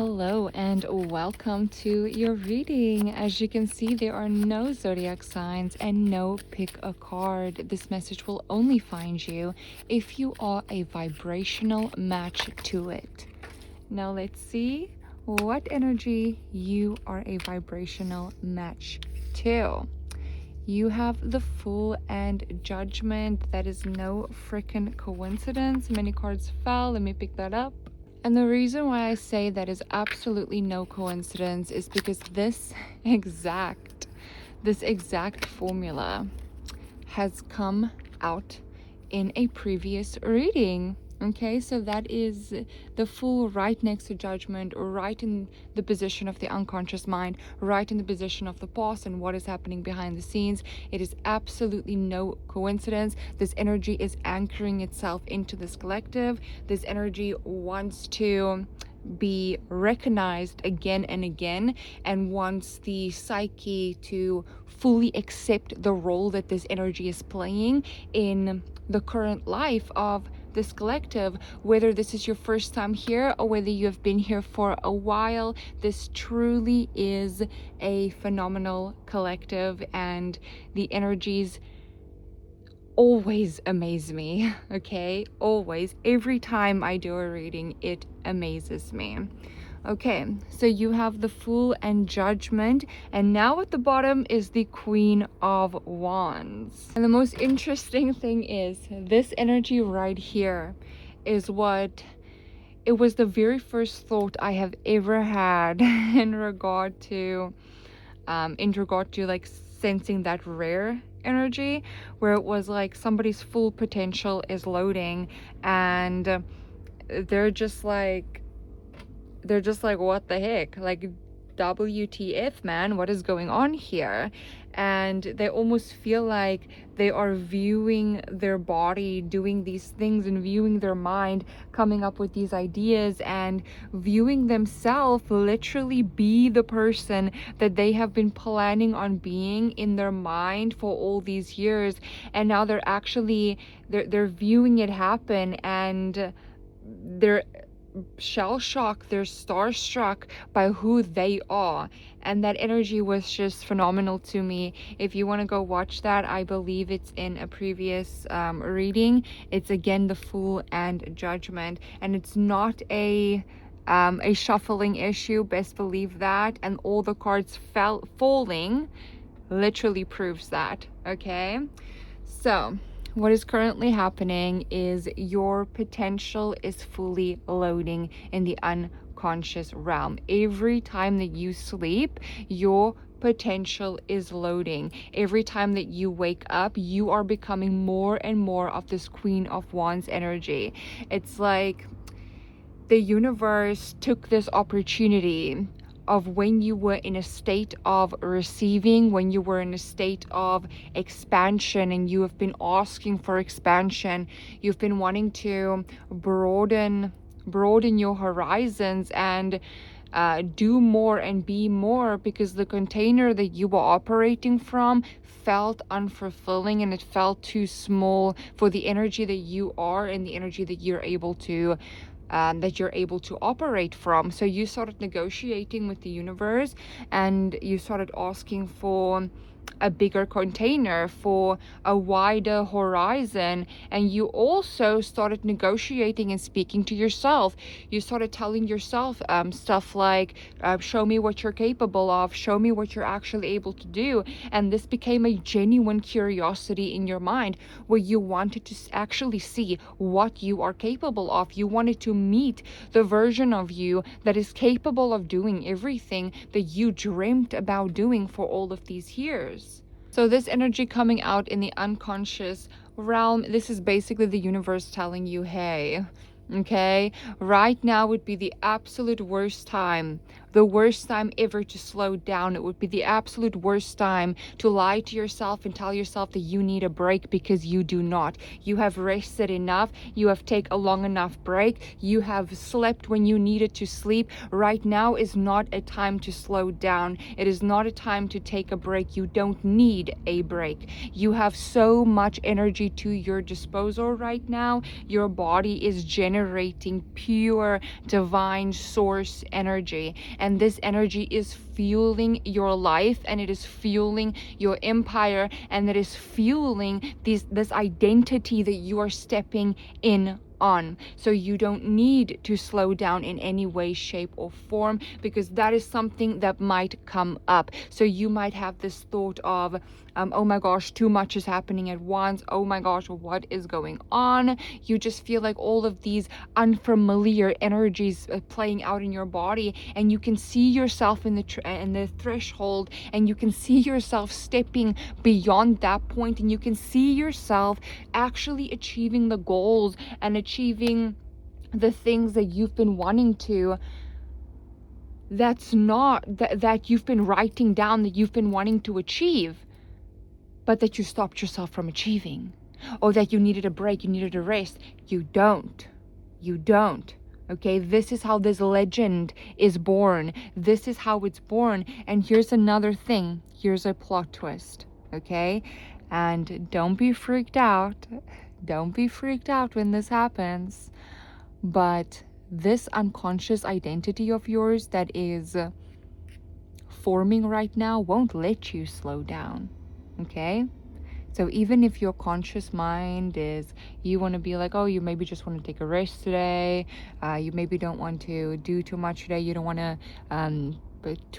Hello and welcome to your reading. As you can see, there are no zodiac signs and no pick a card. This message will only find you if you are a vibrational match to it. Now let's see what energy you are a vibrational match to. You have the Fool and Judgment. That is no freaking coincidence. Many cards fell. Let me pick that up. And the reason why I say that is absolutely no coincidence is because this exact formula has come out in a previous reading. Okay, so that is the Fool right next to Judgment, right in the position of the unconscious mind, right in the position of the past and what is happening behind the scenes. It is absolutely no coincidence. This energy is anchoring itself into this collective. This energy wants to be recognized again and again, and wants the psyche to fully accept the role that this energy is playing in the current life of this collective. Whether this is your first time here or whether you have been here for a while, this truly is a phenomenal collective, and the energies always amaze me. Okay, always. Every time I do a reading, it amazes me. Okay, so you have the Fool and Judgment, and now at the bottom is the Queen of Wands. And the most interesting thing is this energy right here is it was the very first thought I have ever had in regard to like sensing that rare energy, where it was like somebody's full potential is loading, and they're just like, what the heck, like, WTF, man, what is going on here? And they almost feel like they are viewing their body doing these things, and viewing their mind coming up with these ideas, and viewing themselves literally be the person that they have been planning on being in their mind for all these years. And now they're actually they're viewing it happen, and they're shell shocked, they're starstruck by who they are. And that energy was just phenomenal to me. If you want to go watch that, I believe it's in a previous reading. It's again the Fool and Judgment, and it's not a shuffling issue, best believe that. And all the cards falling literally proves that. Okay, so what is currently happening is your potential is fully loading in the unconscious realm. Every time that you sleep, your potential is loading. Every time that you wake up, you are becoming more and more of this Queen of Wands energy. It's like the universe took this opportunity of when you were in a state of receiving, when you were in a state of expansion, and you have been asking for expansion, you've been wanting to broaden your horizons and do more and be more, because the container that you were operating from felt unfulfilling, and it felt too small for the energy that you are and the energy that you're able to operate from. So you started negotiating with the universe, and you started asking for a bigger container, for a wider horizon. And you also started negotiating and speaking to yourself. You started telling yourself stuff like, show me what you're capable of, show me what you're actually able to do. And this became a genuine curiosity in your mind, where you wanted to actually see what you are capable of. You wanted to meet the version of you that is capable of doing everything that you dreamt about doing for all of these years. So this energy coming out in the unconscious realm, this is basically the universe telling you, hey, okay, right now would be the absolute worst time. the worst time ever to slow down. It would be the absolute worst time to lie to yourself and tell yourself that you need a break, because you do not. You have rested enough. You have taken a long enough break. You have slept when you needed to sleep. Right now is not a time to slow down. It is not a time to take a break. You don't need a break. You have so much energy to your disposal right now. Your body is generating pure divine source energy, and this energy is fueling your life, and it is fueling your empire, and it is fueling this identity that you are stepping in on. So you don't need to slow down in any way, shape, or form, because that is something that might come up. So you might have this thought of, oh my gosh, too much is happening at once. Oh my gosh, what is going on? You just feel like all of these unfamiliar energies playing out in your body, and you can see yourself in the threshold, and you can see yourself stepping beyond that point, and you can see yourself actually achieving the goals and achieving the things that you've been wanting to, that's not that you've been writing down, that you've been wanting to achieve, but that you stopped yourself from achieving, or that you needed a break, you needed a rest. You don't. Okay, this is how this legend is born. This is how it's born. And here's another thing. Here's a plot twist. Okay, and don't be freaked out. Don't be freaked out when this happens. But this unconscious identity of yours that is forming right now won't let you slow down. Okay? So even if your conscious mind is, you want to be like, oh, you maybe just want to take a rest today, you maybe don't want to do too much today, you don't want to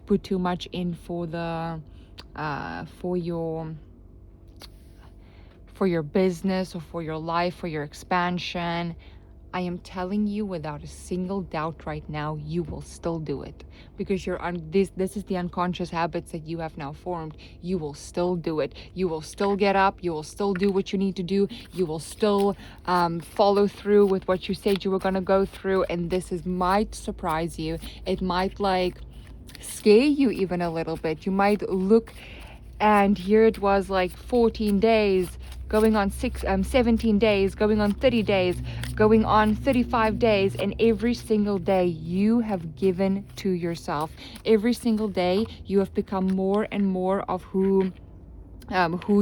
put too much in for the for your business, or for your life, for your expansion, I am telling you without a single doubt right now, you will still do it, because this is the unconscious habits that you have now formed. You will still do it. You will still get up. You will still do what you need to do. You will still follow through with what you said you were going to go through. And might surprise you. It might scare you even a little bit. You might look, and here it was 14 days going on 17 days, going on 30 days, going on 35 days, and every single day you have given to yourself. Every single day you have become more and more of who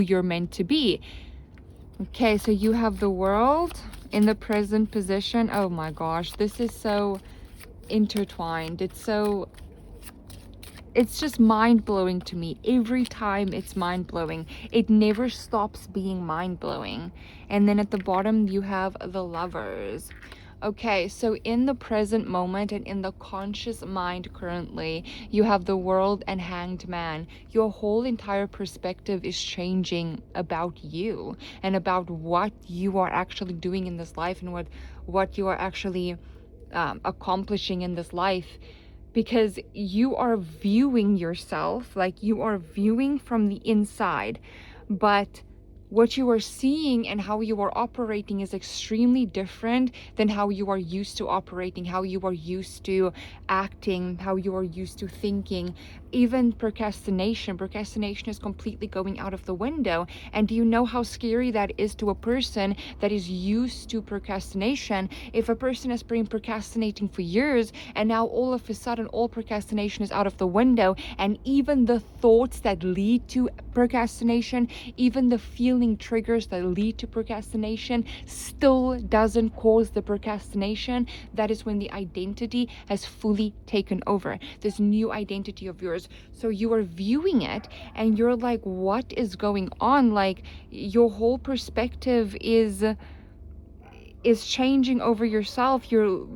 you're meant to be. Okay, so you have the world in the present position. Oh my gosh, this is so intertwined. It's just mind-blowing to me. Every time it's mind-blowing. It never stops being mind-blowing. And then at the bottom you have the Lovers. Okay, so in the present moment and in the conscious mind currently, you have the World and Hanged Man. Your whole entire perspective is changing about you and about what you are actually doing in this life, and what you are actually accomplishing in this life. Because you are viewing yourself, you are viewing from the inside, but what you are seeing and how you are operating is extremely different than how you are used to operating, how you are used to acting, how you are used to thinking. Even procrastination is completely going out of the window. And do you know how scary that is to a person that is used to procrastination? If a person has been procrastinating for years, and now all of a sudden all procrastination is out of the window, and even the thoughts that lead to procrastination, even the feeling triggers that lead to procrastination still doesn't cause the procrastination, that is when the identity has fully taken over, this new identity of yours. So you are viewing it and you're like, what is going on? Your whole perspective is changing over yourself. You're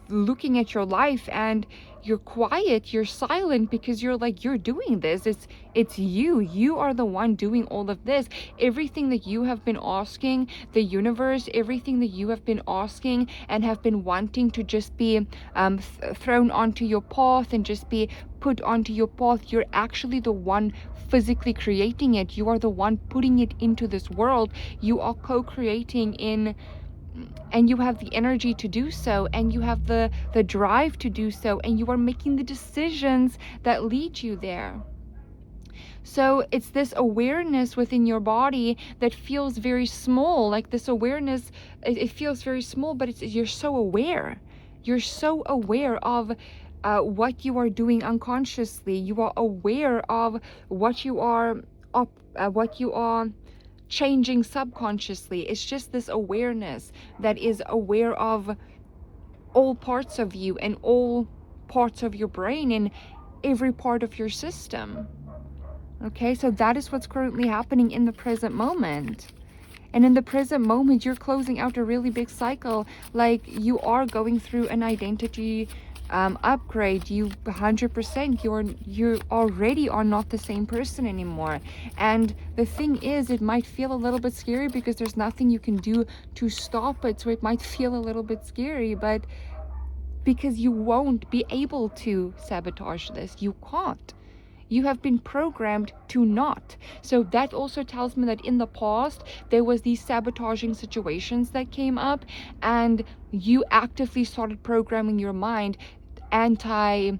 looking at your life and you're quiet, you're silent, because you're doing this. It's you are the one doing all of this. Everything that you have been asking the universe, everything that you have been asking and have been wanting to just be thrown onto your path and just be put onto your path, you're actually the one physically creating it. You are the one putting it into this world. You are co-creating in you have the energy to do so, and you have the drive to do so, and you are making the decisions that lead you there. So it's this awareness within your body that feels very small. Like this awareness, it feels very small, but you're so aware. You're so aware of what you are doing unconsciously. You are aware of what you are changing subconsciously. It's just this awareness that is aware of all parts of you and all parts of your brain and every part of your system. Okay, so that is what's currently happening in the present moment. And in the present moment, you're closing out a really big cycle. Like you are going through an identity upgrade. You 100%, you already are not the same person anymore. And the thing is, it might feel a little bit scary because there's nothing you can do to stop it. So it might feel a little bit scary, but because you won't be able to sabotage this, you can't. You have been programmed to not. So that also tells me that in the past, there was these sabotaging situations that came up, and you actively started programming your mind anti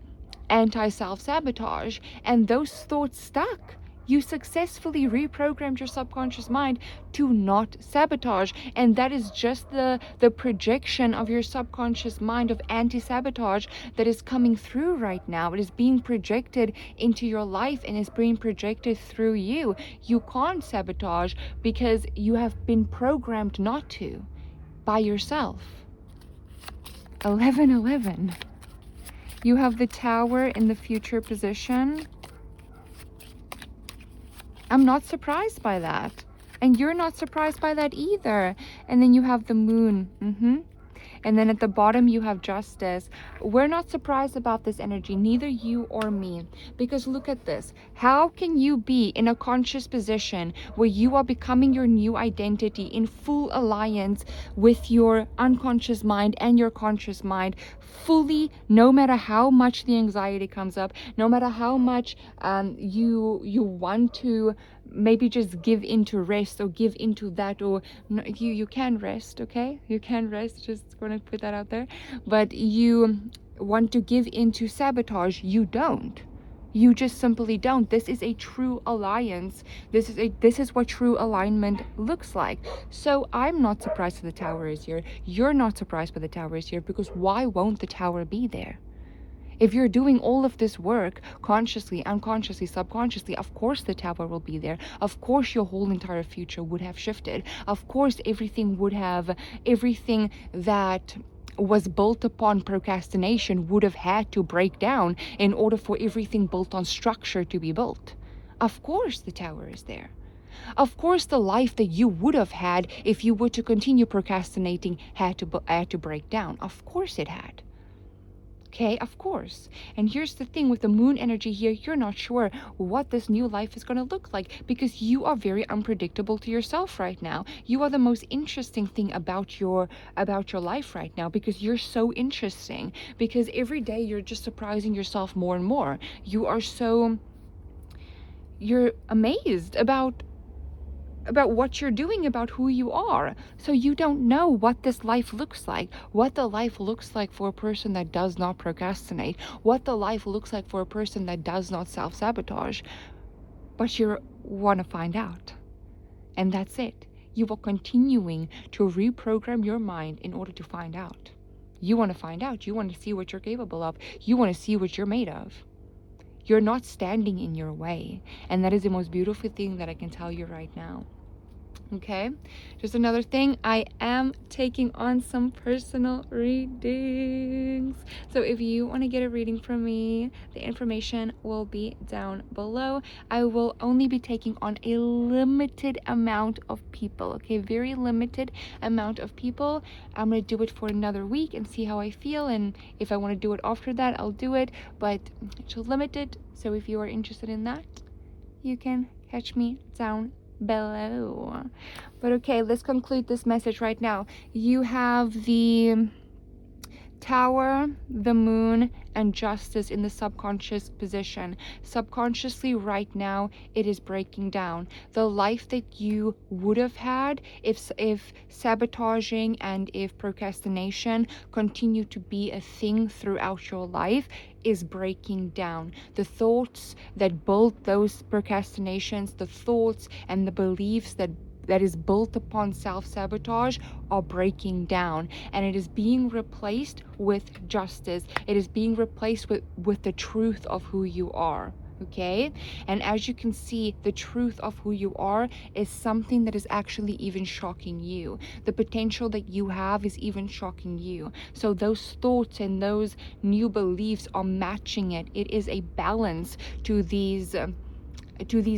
self-sabotage, and those thoughts stuck. You successfully reprogrammed your subconscious mind to not sabotage, and that is just the projection of your subconscious mind of anti-sabotage that is coming through right now. It is being projected into your life and is being projected through you. You can't sabotage because you have been programmed not to by yourself. 1111. You have the Tower in the future position. I'm not surprised by that. And you're not surprised by that either. And then you have the Moon. And then at the bottom you have Justice. We're not surprised about this energy, neither you or me. Because look at this. How can you be in a conscious position where you are becoming your new identity in full alliance with your unconscious mind and your conscious mind, fully, no matter how much the anxiety comes up, no matter how much you want to maybe just give into rest or give into that, or no, you can rest, okay? You can rest, just gonna put that out there. But you want to give into sabotage, you don't. You just simply don't. This is a true alliance. This is what true alignment looks like. So I'm not surprised that the Tower is here. You're not surprised by the Tower is here, because why won't the Tower be there? If you're doing all of this work consciously, unconsciously, subconsciously, of course the Tower will be there. Of course your whole entire future would have shifted. Of course everything that was built upon procrastination would have had to break down in order for everything built on structure to be built. Of course the Tower is there. Of course the life that you would have had if you were to continue procrastinating had to break down. Of course it had. Okay, of course. And here's the thing with the Moon energy here, you're not sure what this new life is going to look like, because you are very unpredictable to yourself right now. You are the most interesting thing about your life right now, because you're so interesting, because every day you're just surprising yourself more and more. You're amazed about what you're doing, about who you are. So you don't know what this life looks like, what the life looks like for a person that does not procrastinate, what the life looks like for a person that does not self-sabotage. But you want to find out. And that's it. You are continuing to reprogram your mind in order to find out. You want to find out. You want to see what you're capable of. You want to see what you're made of. You're not standing in your way. And that is the most beautiful thing that I can tell you right now. Okay, just another thing, I am taking on some personal readings. So if you want to get a reading from me, the information will be down below. I will only be taking on a limited amount of people, okay, very limited amount of people. I'm going to do it for another week and see how I feel, and if I want to do it after that, I'll do it, but it's limited. So if you are interested in that, you can catch me down below. But okay, let's conclude this message right now. You have the Tower, the moon, and justice in the subconscious position. Subconsciously right now, it is breaking down. The life that you would have had if sabotaging and if procrastination continue to be a thing throughout your life is breaking down. The thoughts that built those procrastinations, the thoughts and the beliefs that is built upon self-sabotage are breaking down, and it is being replaced with justice. It is being replaced with the truth of who you are. Okay, and as you can see, the truth of who you are is something that is actually even shocking you. The potential that you have is even shocking you. So those thoughts and those new beliefs are matching it. It is a balance to these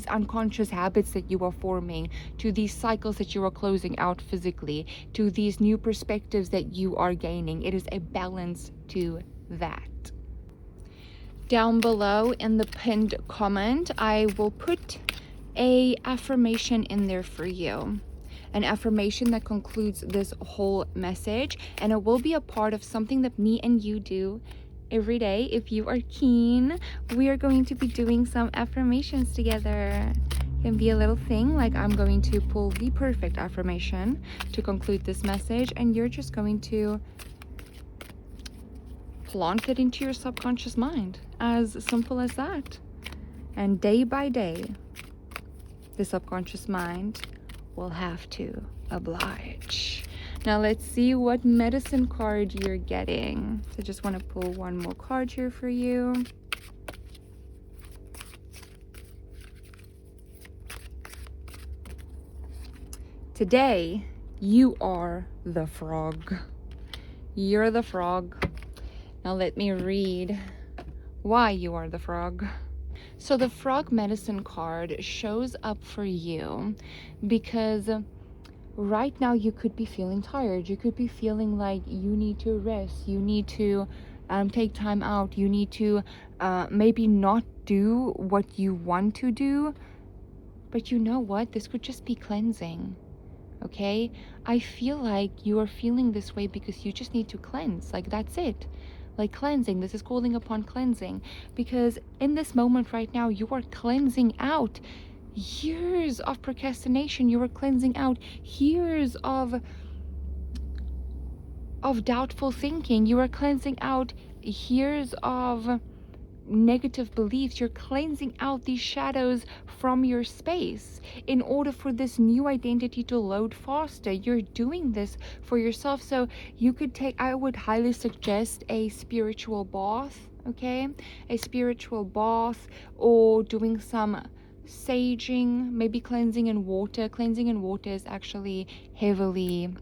unconscious habits that you are forming, to these cycles that you are closing out physically, to these new perspectives that you are gaining. It is a balance to that. Down below in the pinned comment, I will put a affirmation in there for you. An affirmation that concludes this whole message, and it will be a part of something that me and you do every day. If you are keen, we are going to be doing some affirmations together. It can be a little thing like I'm going to pull the perfect affirmation to conclude this message, and you're just going to plant it into your subconscious mind. As simple as that. And day by day, the subconscious mind will have to oblige. Now let's see what medicine card you're getting. So I just want to pull one more card here for you. Today, you are the frog. You're the frog. Now let me read why you are the frog. So the frog medicine card shows up for you because right now you could be feeling tired. You could be feeling like you need to rest. You need to take time out. You need to maybe not do what you want to do. But you know what? This could just be cleansing. Okay? I feel like you are feeling this way because you just need to cleanse. Like, that's it. Like cleansing. This is calling upon cleansing. Because in this moment right now, you are cleansing out years of procrastination. You are cleansing out years of doubtful thinking. You are cleansing out years of negative beliefs. You're cleansing out these shadows from your space in order for this new identity to load faster. You're doing this for yourself. So you could I would highly suggest a spiritual bath. Okay, a spiritual bath, or doing some saging, maybe cleansing in water. Cleansing in water is actually heavily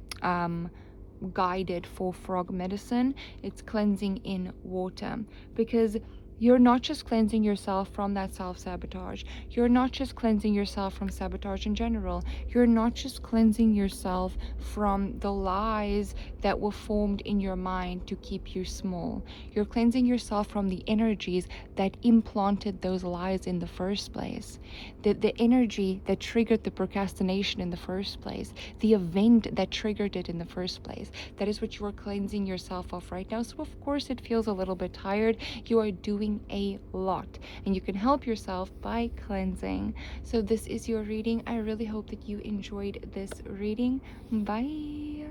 guided for frog medicine. It's cleansing in water, because you're not just cleansing yourself from that self-sabotage. You're not just cleansing yourself from sabotage in general. You're not just cleansing yourself from the lies that were formed in your mind to keep you small. You're cleansing yourself from the energies that implanted those lies in the first place. The energy that triggered the procrastination in the first place. The event that triggered it in the first place. That is what you are cleansing yourself of right now. So of course it feels a little bit tired. You are doing a lot, and you can help yourself by cleansing. So this is your reading. I really hope that you enjoyed this reading. Bye.